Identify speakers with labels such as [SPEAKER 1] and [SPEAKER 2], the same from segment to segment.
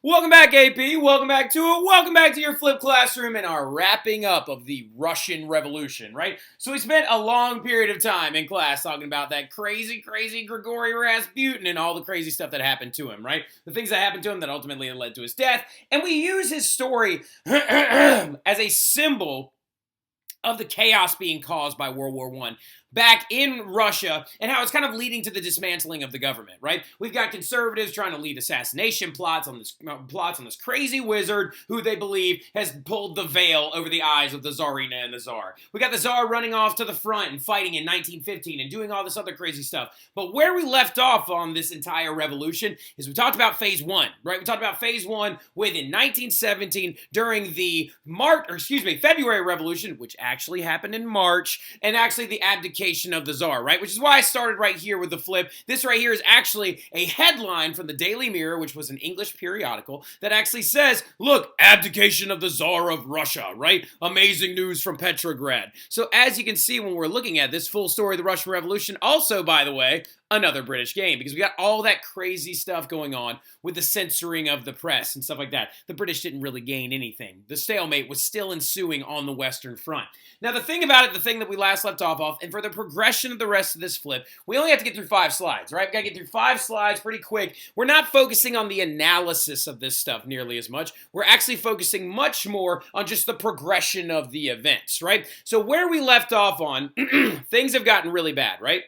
[SPEAKER 1] Welcome back, AP. Welcome back to it. Welcome back to your flip classroom and our wrapping up of the Russian Revolution, right? So we spent a long period of time in class talking about that crazy Grigory Rasputin and all the crazy stuff that happened to him, right? The things that happened to him that ultimately led to his death. And we use his story as a symbol of the chaos being caused by World War I back in Russia and how it's kind of leading to the dismantling of the government, right? We've got conservatives trying to lead assassination plots on this crazy wizard who they believe has pulled the veil over the eyes of the Tsarina and the Tsar. We got the Tsar running off to the front and fighting in 1915 and doing all this other crazy stuff. But where we left off on this entire revolution is we talked about phase one, right? We talked about phase one in 1917 during the February Revolution, which actually happened in March, and actually the abdication of the Tsar, right? Which is why I started right here with the flip. This right here is actually a headline from the Daily Mirror, which was an English periodical, that actually says, look, abdication of the Tsar of Russia, right? Amazing news from Petrograd. So as you can see when we're looking at this full story of the Russian Revolution, also, by the way, another British game, because we got all that crazy stuff going on with the censoring of the press and stuff like that. The British didn't really gain anything. The stalemate was still ensuing on the Western Front. Now, the thing about it, the thing that we last left off of, and for the progression of the rest of this flip, we only have to get through 5 slides, right? We've got to get through 5 slides pretty quick. We're not focusing on the analysis of this stuff nearly as much. We're actually focusing much more on just the progression of the events, right? So where we left off on, things have gotten really bad, right?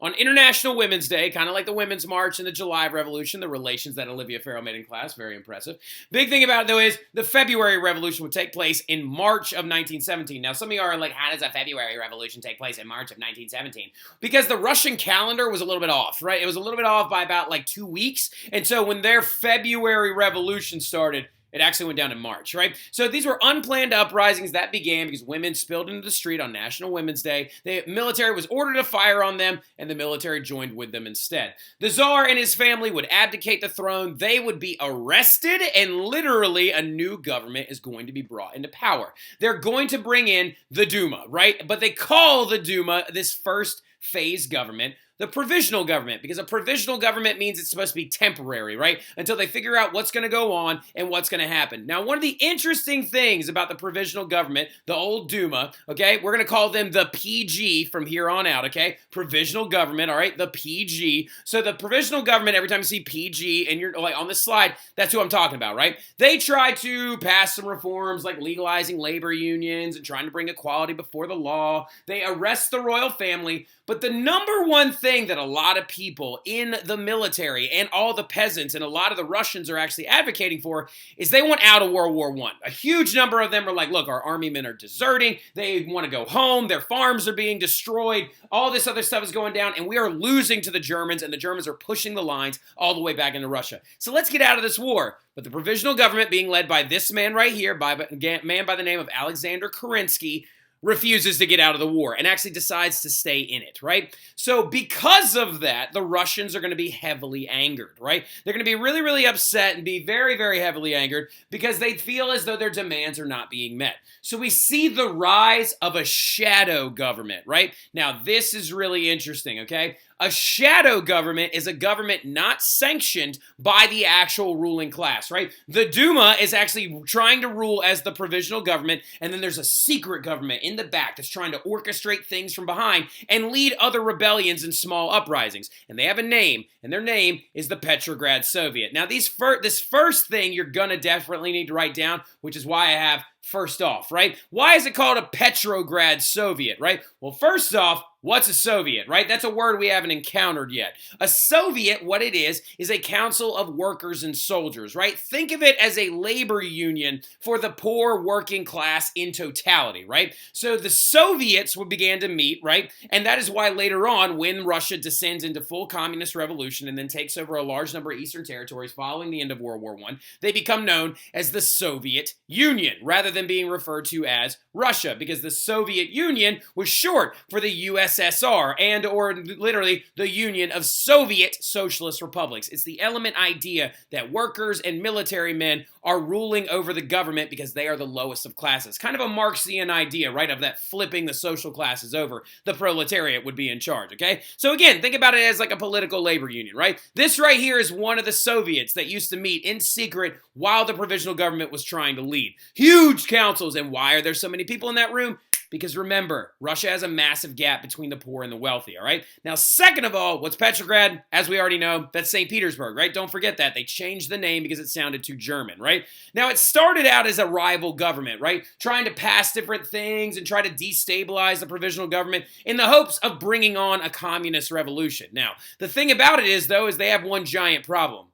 [SPEAKER 1] On International Women's Day, kind of like the Women's March and the July Revolution, the relations that Olivia Farrell made in class, very impressive. Big thing about it, though, is the February Revolution would take place in March of 1917. Now, some of you are like, how does a February Revolution take place in March of 1917? Because the Russian calendar was a little bit off, right? It was a little bit off by about like 2 weeks. And so when their February Revolution started, it actually went down in March, right? So these were unplanned uprisings that began because women spilled into the street on National Women's Day. The military was ordered to fire on them, and the military joined with them instead. The Tsar and his family would abdicate the throne. They would be arrested, and literally a new government is going to be brought into power. They're going to bring in the Duma, right? But they call the Duma, this first phase government, the provisional government, because a provisional government means it's supposed to be temporary, right? Until they figure out what's going to go on and what's going to happen. Now, one of the interesting things about the provisional government, the old Duma, okay, we're going to call them the PG from here on out, okay? Provisional government, all right, the PG. So the provisional government, every time you see PG and you're like on this slide, that's who I'm talking about, right? They try to pass some reforms like legalizing labor unions and trying to bring equality before the law. They arrest the royal family. But the number one thing that a lot of people in the military and all the peasants and a lot of the Russians are actually advocating for is they want out of World War I. A huge number of them are like, look, our army men are deserting. They want to go home. Their farms are being destroyed. All this other stuff is going down, and we are losing to the Germans, and the Germans are pushing the lines all the way back into Russia. So let's get out of this war. But the provisional government, being led by this man right here, by a man by the name of Alexander Kerensky, refuses to get out of the war and actually decides to stay in it, right? So because of that, the Russians are going to be heavily angered, right? They're going to be really, really upset and be very, very heavily angered because they feel as though their demands are not being met. So we see the rise of a shadow government, right? Now, this is really interesting, okay? A shadow government is a government not sanctioned by the actual ruling class, right? The Duma is actually trying to rule as the provisional government, and then there's a secret government in the back that's trying to orchestrate things from behind and lead other rebellions and small uprisings. And they have a name, and their name is the Petrograd Soviet. Now, this first thing you're gonna definitely need to write down, which is why I have first off, right? Why is it called a Petrograd Soviet, right? Well, first off, what's a Soviet, right? That's a word we haven't encountered yet. A Soviet, what it is a council of workers and soldiers, right? Think of it as a labor union for the poor working class in totality, right? So the Soviets began to meet, right? And that is why later on, when Russia descends into full communist revolution and then takes over a large number of eastern territories following the end of World War I, they become known as the Soviet Union, rather than being referred to as Russia, because the Soviet Union was short for the USSR and or literally the Union of Soviet Socialist Republics. It's the element idea that workers and military men are ruling over the government because they are the lowest of classes. Kind of a Marxian idea, right, of that flipping the social classes over. The proletariat would be in charge, okay? So again, think about it as like a political labor union, right? This right here is one of the Soviets that used to meet in secret while the provisional government was trying to lead. Huge councils, and why are there so many people in that room? Because remember, Russia has a massive gap between the poor and the wealthy, all right? Now, second of all, what's Petrograd? As we already know, that's St. Petersburg, right? Don't forget that. They changed the name because it sounded too German, right? Now, it started out as a rival government, right? Trying to pass different things and try to destabilize the provisional government in the hopes of bringing on a communist revolution. Now, the thing about it is, though, is they have one giant problem.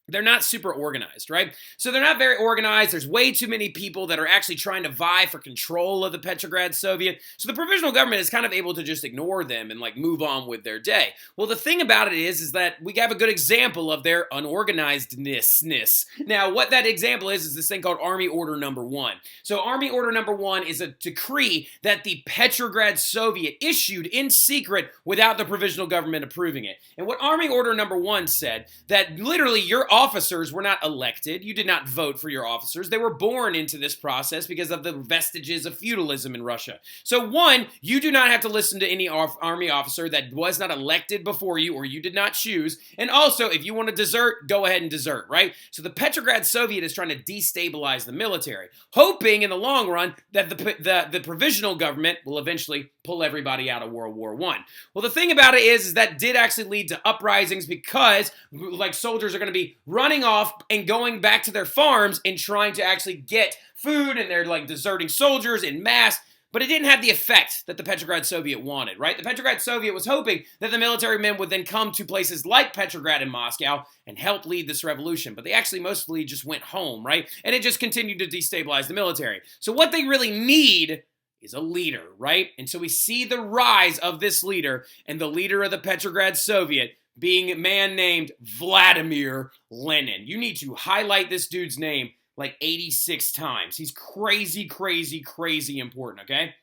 [SPEAKER 1] They're not super organized, right? So they're not very organized. There's way too many people that are actually trying to vie for control of the Petrograd Soviet. So the provisional government is kind of able to just ignore them and like move on with their day. Well, the thing about it is that we have a good example of their unorganizedness. Now, what that example is this thing called Army Order Number 1. So Army Order Number 1 is a decree that the Petrograd Soviet issued in secret without the provisional government approving it. And what Army Order Number 1 said, that literally your officers were not elected. You did not vote for your officers. They were born into this process because of the vestiges of feudalism in Russia. So one, you do not have to listen to any army officer that was not elected before you or you did not choose. And also, if you want to desert, go ahead and desert, right? So the Petrograd Soviet is trying to destabilize the military, hoping in the long run that the provisional government will eventually pull everybody out of World War I. Well, the thing about it is that did actually lead to uprisings because like soldiers are going to be running off and going back to their farms and trying to actually get food, and they're like deserting soldiers in mass. But it didn't have the effect that the Petrograd Soviet wanted, right? The Petrograd Soviet was hoping that the military men would then come to places like Petrograd and Moscow and help lead this revolution. But they actually mostly just went home, right? And it just continued to destabilize the military. So what they really need is a leader, right? And so we see the rise of this leader, and the leader of the Petrograd Soviet being a man named Vladimir Lenin. You need to highlight this dude's name like 86 times. He's crazy, crazy, crazy important, okay?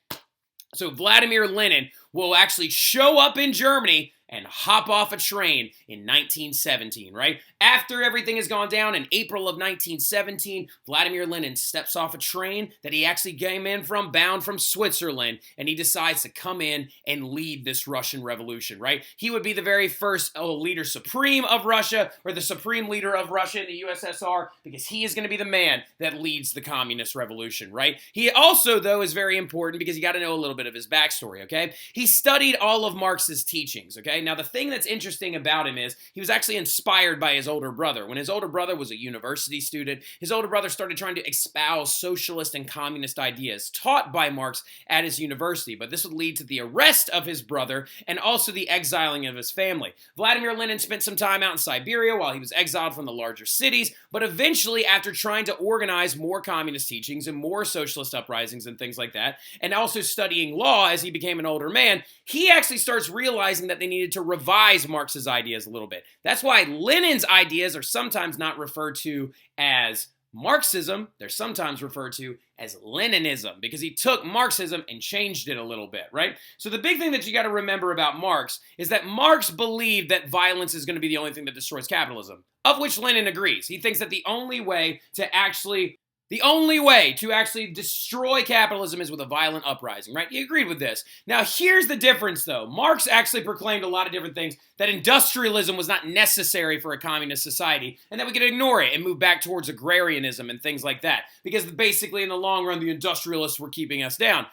[SPEAKER 1] So Vladimir Lenin will actually show up in Germany and hop off a train in 1917, right? After everything has gone down in April of 1917, Vladimir Lenin steps off a train that he actually came in from, bound from Switzerland, and he decides to come in and lead this Russian revolution, right? He would be the very first leader supreme of Russia, or the supreme leader of Russia in the USSR, because he is going to be the man that leads the communist revolution, right? He also, though, is very important because you got to know a little bit of his backstory, okay? He studied all of Marx's teachings, okay? Now, the thing that's interesting about him is he was actually inspired by his older brother. When his older brother was a university student, his older brother started trying to espouse socialist and communist ideas taught by Marx at his university. But this would lead to the arrest of his brother and also the exiling of his family. Vladimir Lenin spent some time out in Siberia while he was exiled from the larger cities, but eventually, after trying to organize more communist teachings and more socialist uprisings and things like that, and also studying law as he became an older man, he actually starts realizing that they needed to revise Marx's ideas a little bit. That's why Lenin's ideas are sometimes not referred to as Marxism. They're sometimes referred to as Leninism, because he took Marxism and changed it a little bit, right? So the big thing that you got to remember about Marx is that Marx believed that violence is going to be the only thing that destroys capitalism, of which Lenin agrees. He thinks that the only way to actually destroy capitalism is with a violent uprising, right? He agreed with this. Now, here's the difference, though. Marx actually proclaimed a lot of different things, that industrialism was not necessary for a communist society, and that we could ignore it and move back towards agrarianism and things like that, because basically, in the long run, the industrialists were keeping us down.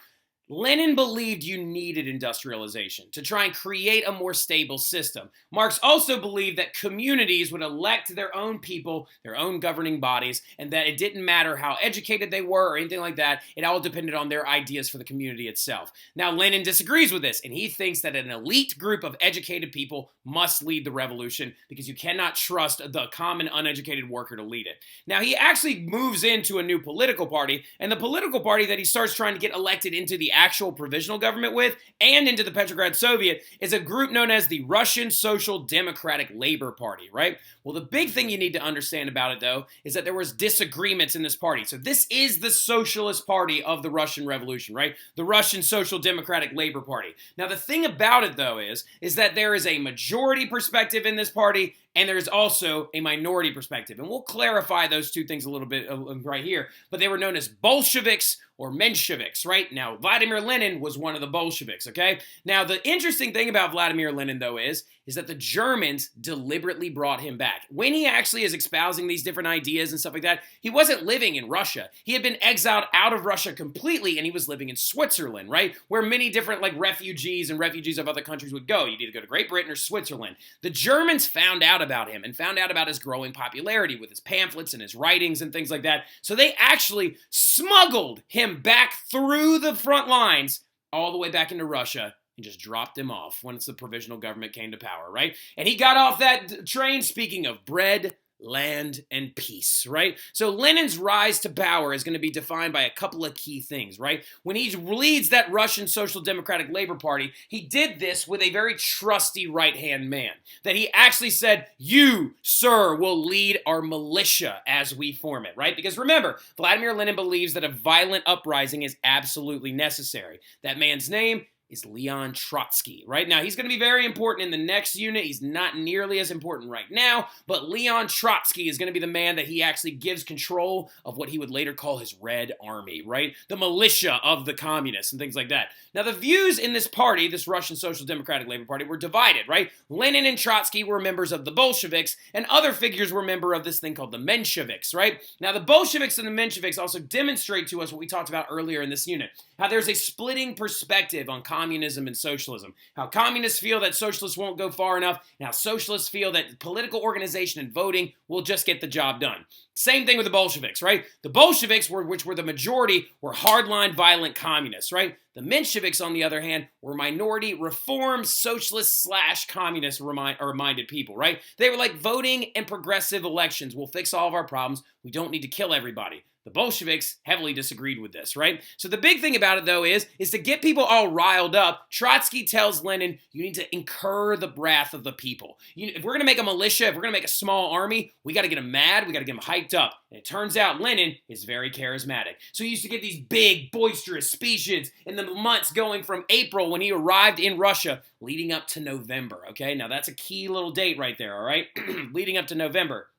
[SPEAKER 1] Lenin believed you needed industrialization to try and create a more stable system. Marx also believed that communities would elect their own people, their own governing bodies, and that it didn't matter how educated they were or anything like that. It all depended on their ideas for the community itself. Now, Lenin disagrees with this, and he thinks that an elite group of educated people must lead the revolution because you cannot trust the common uneducated worker to lead it. Now, he actually moves into a new political party, and the political party that he starts trying to get elected into the actual provisional government with and into the Petrograd Soviet is a group known as the Russian Social Democratic Labor Party, right? Well, the big thing you need to understand about it, though, is that there was disagreements in this party. So this is the Socialist Party of the Russian Revolution, right? The Russian Social Democratic Labor Party. Now, the thing about it, though, is that there is a majority perspective in this party, and there's also a minority perspective. And we'll clarify those two things a little bit right here. But they were known as Bolsheviks or Mensheviks, right? Now, Vladimir Lenin was one of the Bolsheviks, okay? Now, the interesting thing about Vladimir Lenin, though, is that the Germans deliberately brought him back. When he actually is espousing these different ideas and stuff like that, he wasn't living in Russia. He had been exiled out of Russia completely, and he was living in Switzerland, right? Where many different, refugees and refugees of other countries would go. You'd either go to Great Britain or Switzerland. The Germans found out about him and found out about his growing popularity with his pamphlets and his writings and things like that. So they actually smuggled him back through the front lines all the way back into Russia and just dropped him off once the provisional government came to power, right? And he got off that train, speaking of bread, land, and peace, right? So Lenin's rise to power is going to be defined by a couple of key things, right? When he leads that Russian Social Democratic Labor Party, he did this with a very trusty right-hand man, that he actually said, "You, sir, will lead our militia as we form it," right? Because remember, Vladimir Lenin believes that a violent uprising is absolutely necessary. That man's name is Leon Trotsky, right? Now, he's going to be very important in the next unit. He's not nearly as important right now, but Leon Trotsky is going to be the man that he actually gives control of what he would later call his Red Army, right? The militia of the communists and things like that. Now, the views in this party, this Russian Social Democratic Labor Party, were divided, right? Lenin and Trotsky were members of the Bolsheviks, and other figures were members of this thing called the Mensheviks, right? Now, the Bolsheviks and the Mensheviks also demonstrate to us what we talked about earlier in this unit, how there's a splitting perspective on communism and socialism, how communists feel that socialists won't go far enough, and how socialists feel that political organization and voting will just get the job done. Same thing with the Bolsheviks, right? The Bolsheviks, which were the majority, were hardline violent communists, right? The Mensheviks, on the other hand, were minority, reform, socialist / communist minded people, right? They were like, voting and progressive elections will fix all of our problems. We don't need to kill everybody. The Bolsheviks heavily disagreed with this, right? So the big thing about it, though, is to get people all riled up, Trotsky tells Lenin, you need to incur the wrath of the people. If we're going to make a militia, if we're going to make a small army, we got to get them mad, we got to get them hyped up. And it turns out Lenin is very charismatic. So he used to give these big, boisterous speeches in the months going from April when he arrived in Russia, leading up to November, okay? Now that's a key little date right there, all right? Leading up to November.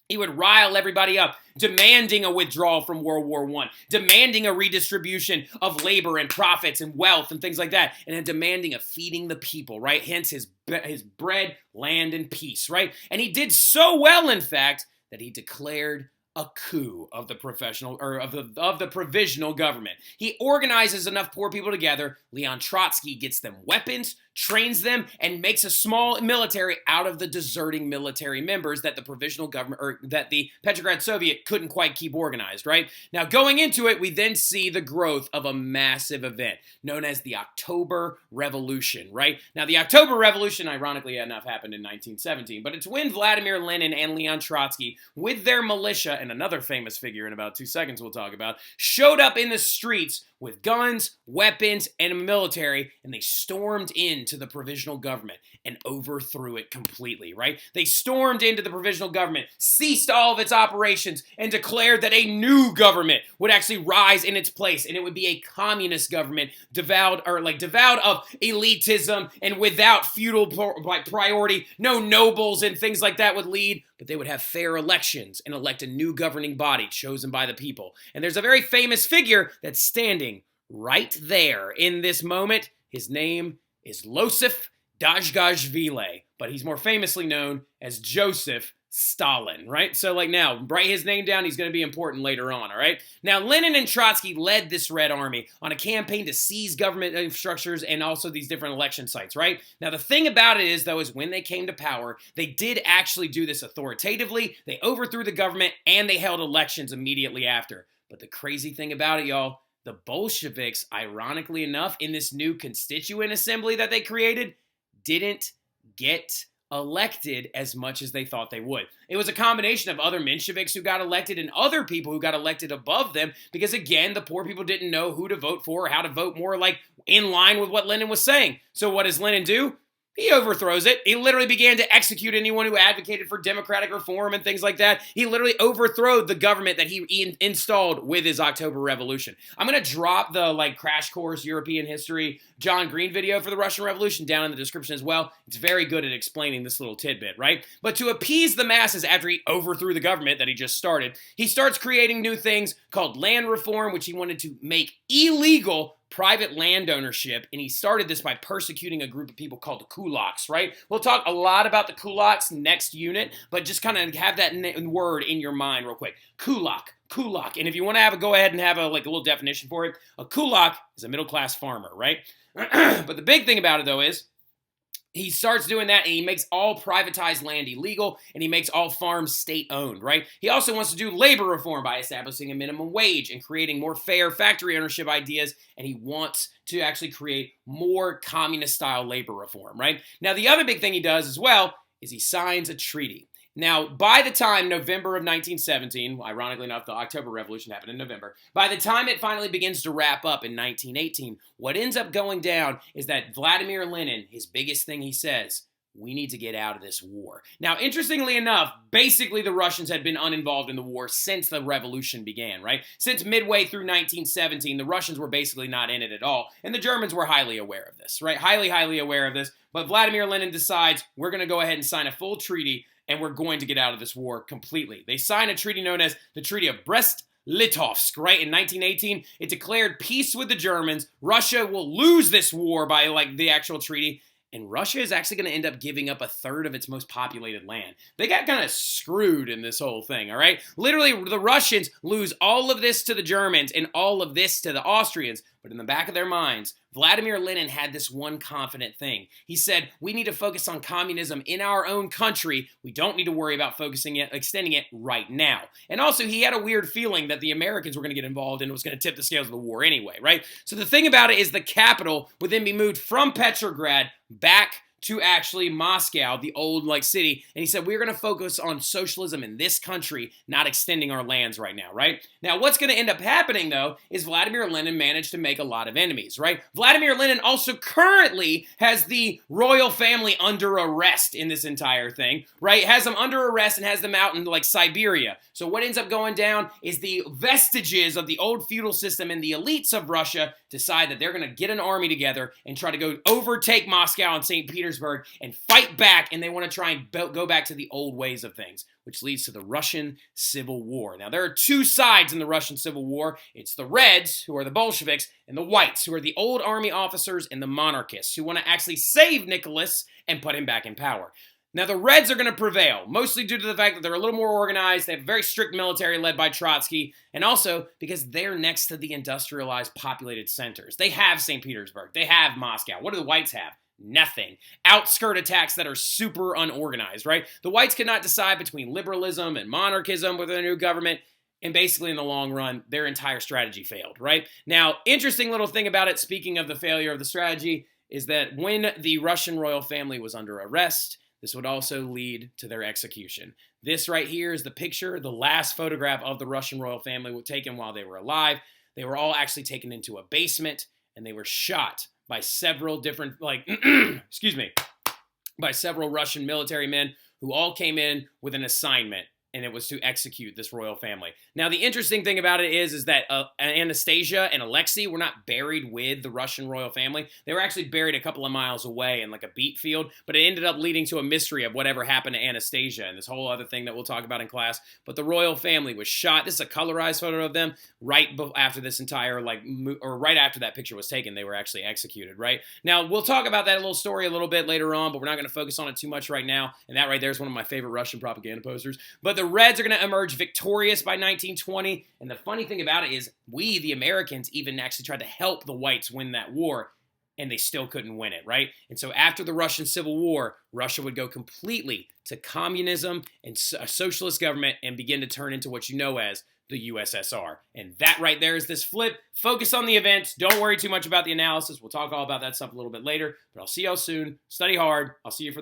[SPEAKER 1] He would rile everybody up, demanding a withdrawal from World War I, demanding a redistribution of labor and profits and wealth and things like that, and then demanding a feeding the people, right? Hence his bread, land, and peace, right? And he did so well, in fact, that he declared a coup of the provisional government. He organizes enough poor people together. Leon Trotsky gets them weapons, trains them, and makes a small military out of the deserting military members that the provisional government, or that the Petrograd Soviet couldn't quite keep organized, right? Now, going into it, we then see the growth of a massive event known as the October Revolution, right? Now, the October Revolution, ironically enough, happened in 1917, but it's when Vladimir Lenin and Leon Trotsky, with their militia, and another famous figure in about 2 seconds we'll talk about, showed up in the streets with guns, weapons, and a military, and they stormed into the provisional government and overthrew it completely, right? They stormed into the provisional government, ceased all of its operations, and declared that a new government would actually rise in its place, and it would be a communist government devoid of elitism and without feudal priority. No nobles and things like that would lead, but they would have fair elections and elect a new governing body chosen by the people. And there's a very famous figure that's standing right there in this moment. His name is Losif Dazhgashvili, but he's more famously known as Joseph Stalin, right? So now, write his name down. He's going to be important later on, all right? Now, Lenin and Trotsky led this Red Army on a campaign to seize government structures and also these different election sites, right? Now, the thing about it is, though, is when they came to power, they did actually do this authoritatively. They overthrew the government, and they held elections immediately after. But the crazy thing about it, y'all, the Bolsheviks, ironically enough, in this new constituent assembly that they created, didn't get elected as much as they thought they would. It was a combination of other Mensheviks who got elected and other people who got elected above them because, again, the poor people didn't know who to vote for or how to vote more like in line with what Lenin was saying. So what does Lenin do? He overthrows it. He literally began to execute anyone who advocated for democratic reform and things like that. He literally overthrew the government that he installed with his October Revolution. I'm going to drop the crash course European history John Green video for the Russian Revolution down in the description as well. It's very good at explaining this little tidbit, right? But to appease the masses after he overthrew the government that he just started, he starts creating new things called land reform, which he wanted to make illegal private land ownership, and he started this by persecuting a group of people called the kulaks, right? We'll talk a lot about the kulaks next unit, but just kind of have that word in your mind real quick. Kulak. And if you want to go ahead and have a little definition for it, a kulak is a middle-class farmer, right? But the big thing about it, though, is he starts doing that, and he makes all privatized land illegal, and he makes all farms state-owned, right? He also wants to do labor reform by establishing a minimum wage and creating more fair factory ownership ideas, and he wants to actually create more communist-style labor reform, right? Now, the other big thing he does as well is he signs a treaty. Now, by the time November of 1917, ironically enough, the October Revolution happened in November, by the time it finally begins to wrap up in 1918, what ends up going down is that Vladimir Lenin, his biggest thing he says, we need to get out of this war. Now, interestingly enough, basically the Russians had been uninvolved in the war since the revolution began, right? Since midway through 1917, the Russians were basically not in it at all, and the Germans were highly aware of this, right? Highly aware of this, but Vladimir Lenin decides, we're going to go ahead and sign a full treaty, and we're going to get out of this war completely. They sign a treaty known as the Treaty of Brest-Litovsk, right? In 1918, it declared peace with the Germans. Russia will lose this war by, the actual treaty, and Russia is actually going to end up giving up a third of its most populated land. They got kind of screwed in this whole thing, all right? Literally, the Russians lose all of this to the Germans and all of this to the Austrians, but in the back of their minds, Vladimir Lenin had this one confident thing. He said, we need to focus on communism in our own country. We don't need to worry about extending it right now. And also, he had a weird feeling that the Americans were going to get involved and it was going to tip the scales of the war anyway, right? So the thing about it is the capital would then be moved from Petrograd back to actually Moscow, the old city, and he said, we're going to focus on socialism in this country, not extending our lands right now, right? Now, what's going to end up happening, though, is Vladimir Lenin managed to make a lot of enemies, right? Vladimir Lenin also currently has the royal family under arrest in this entire thing, right? Has them under arrest and has them out in, Siberia. So what ends up going down is the vestiges of the old feudal system, and the elites of Russia decide that they're going to get an army together and try to go overtake Moscow and St. Petersburg and fight back, and they want to try and go back to the old ways of things, which leads to the Russian Civil War. Now, there are two sides in the Russian Civil War. It's the Reds, who are the Bolsheviks, and the Whites, who are the old army officers and the monarchists, who want to actually save Nicholas and put him back in power. Now, the Reds are going to prevail, mostly due to the fact that they're a little more organized, they have a very strict military led by Trotsky, and also because they're next to the industrialized populated centers. They have St. Petersburg. They have Moscow. What do the Whites have? Nothing. Outskirt attacks that are super unorganized, right? The Whites could not decide between liberalism and monarchism with their new government, and basically in the long run, their entire strategy failed, right? Now, interesting little thing about it, speaking of the failure of the strategy, is that when the Russian royal family was under arrest, this would also lead to their execution. This right here is the picture, the last photograph of the Russian royal family taken while they were alive. They were all actually taken into a basement, and they were shot by several different, by several Russian military men who all came in with an assignment, and it was to execute this royal family. Now, the interesting thing about it is that Anastasia and Alexei were not buried with the Russian royal family. They were actually buried a couple of miles away in a beet field, but it ended up leading to a mystery of whatever happened to Anastasia and this whole other thing that we'll talk about in class. But the royal family was shot. This is a colorized photo of them right after this entire, right after that picture was taken. They were actually executed, right? Now, we'll talk about that little story a little bit later on, but we're not going to focus on it too much right now. And that right there is one of my favorite Russian propaganda posters. But the Reds are going to emerge victorious by 1920, and the funny thing about it is we, the Americans, even actually tried to help the Whites win that war, and they still couldn't win it, right? And so after the Russian Civil War, Russia would go completely to communism and a socialist government and begin to turn into what you know as the USSR. And that right there is this flip. Focus on the events. Don't worry too much about the analysis. We'll talk all about that stuff a little bit later, but I'll see y'all soon. Study hard. I'll see you for